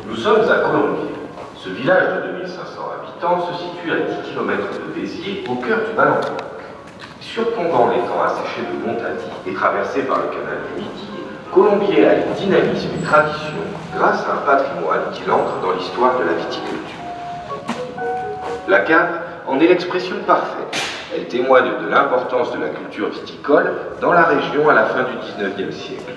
Nous sommes à Colombier. Ce village de 2500 habitants se situe à 10 km de Béziers, au cœur du Malencourt. Surplombant l'étang asséché de Montady et traversé par le canal du Midi, Colombier a une dynamisme et tradition grâce à un patrimoine qui l'ancre dans l'histoire de la viticulture. La cave en est l'expression parfaite. Elle témoigne de l'importance de la culture viticole dans la région à la fin du XIXe siècle.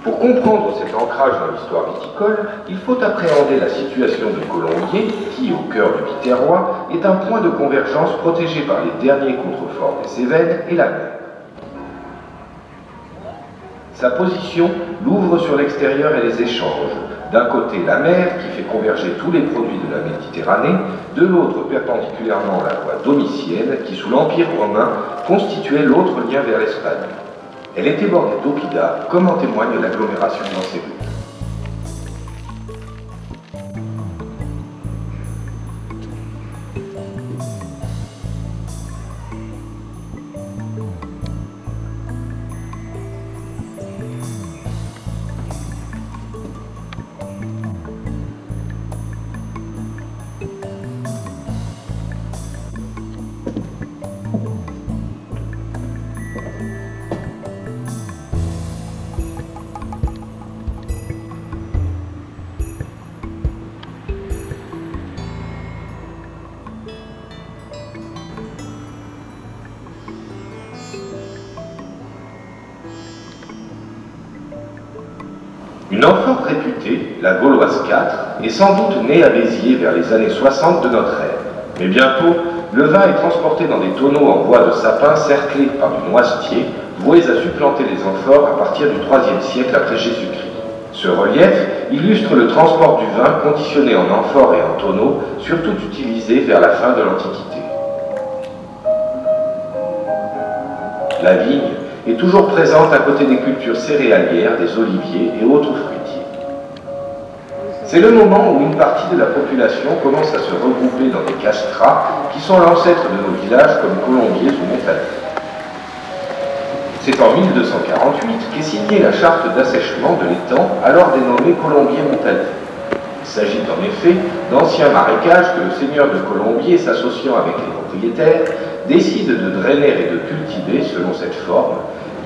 Pour comprendre cet ancrage dans l'histoire viticole, il faut appréhender la situation de Colombier, qui, au cœur du Biterrois, est un point de convergence protégé par les derniers contreforts des Cévennes et la mer. Sa position l'ouvre sur l'extérieur et les échanges. D'un côté, la mer, qui fait converger tous les produits de la Méditerranée, de l'autre, perpendiculairement, la voie domitienne, qui, sous l'Empire romain, constituait l'autre lien vers l'Espagne. Elle était bordée d'oppidums, comme en témoigne l'agglomération dans ses rues. Une amphore réputée, la Gauloise 4, est sans doute née à Béziers vers les années 60 de notre ère. Mais bientôt, le vin est transporté dans des tonneaux en bois de sapin cerclés par du noisetier, voués à supplanter les amphores à partir du IIIe siècle après Jésus-Christ. Ce relief illustre le transport du vin conditionné en amphores et en tonneaux, surtout utilisé vers la fin de l'Antiquité. La vigne est toujours présente à côté des cultures céréalières, des oliviers et autres fruitiers. C'est le moment où une partie de la population commence à se regrouper dans des castrats qui sont l'ancêtre de nos villages comme Colombier ou Montady. C'est en 1248 qu'est signée la charte d'assèchement de l'étang, alors dénommée Colombier-Montady. Il s'agit en effet d'anciens marécages que le seigneur de Colombier, s'associant avec les propriétaires, décide de drainer et de cultiver selon cette forme,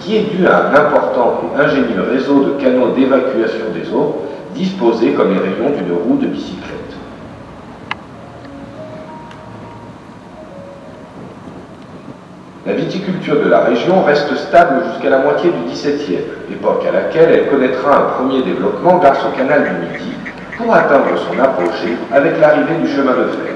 qui est due à un important et ingénieux réseau de canaux d'évacuation des eaux, disposés comme les rayons d'une roue de bicyclette. La viticulture de la région reste stable jusqu'à la moitié du XVIIe, époque à laquelle elle connaîtra un premier développement grâce au canal du Midi, pour atteindre son apogée avec l'arrivée du chemin de fer.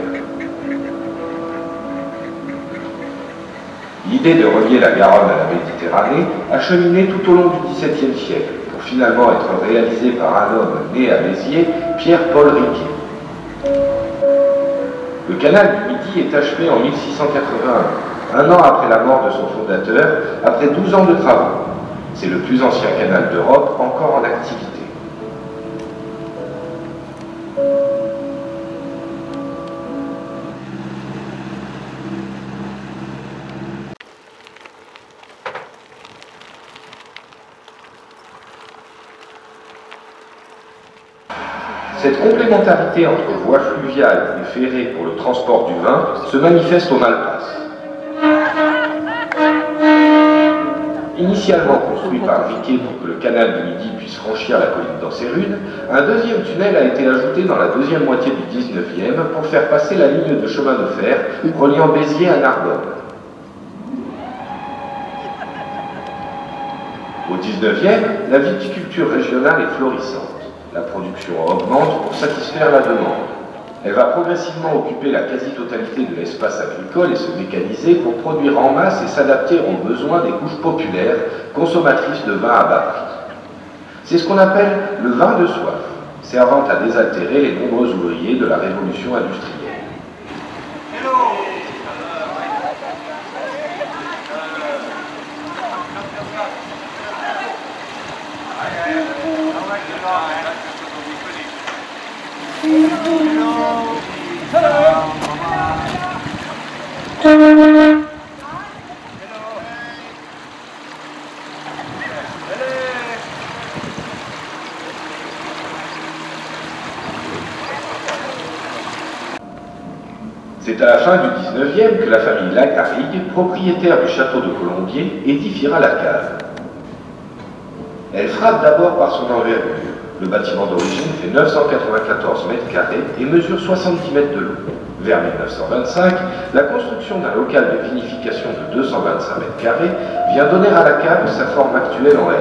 L'idée de relier la Garonne à la Méditerranée a cheminé tout au long du XVIIe siècle, pour finalement être réalisée par un homme né à Béziers, Pierre-Paul Riquet. Le canal du Midi est achevé en 1681, un an après la mort de son fondateur, après 12 ans de travaux. C'est le plus ancien canal d'Europe encore en activité. Cette complémentarité entre voies fluviales et ferrées pour le transport du vin se manifeste au Malpasse. Initialement construit par Riquet pour que le canal du Midi puisse franchir la colline d'Ancérunes, un deuxième tunnel a été ajouté dans la deuxième moitié du 19e pour faire passer la ligne de chemin de fer reliant Béziers à Narbonne. Au 19e, la viticulture régionale est florissante. La production augmente pour satisfaire la demande. Elle va progressivement occuper la quasi-totalité de l'espace agricole et se mécaniser pour produire en masse et s'adapter aux besoins des couches populaires consommatrices de vin à bas prix. C'est ce qu'on appelle le vin de soif, servant à désaltérer les nombreux ouvriers de la révolution industrielle. C'est à la fin du 19e que la famille Lagarrigue, propriétaire du château de Colombier, édifiera la cave. Elle frappe d'abord par son envergure. Le bâtiment d'origine fait 994 mètres carrés et mesure 70 mètres de long. Vers 1925, la construction d'un local de vinification de 225 mètres carrés vient donner à la cave sa forme actuelle en L.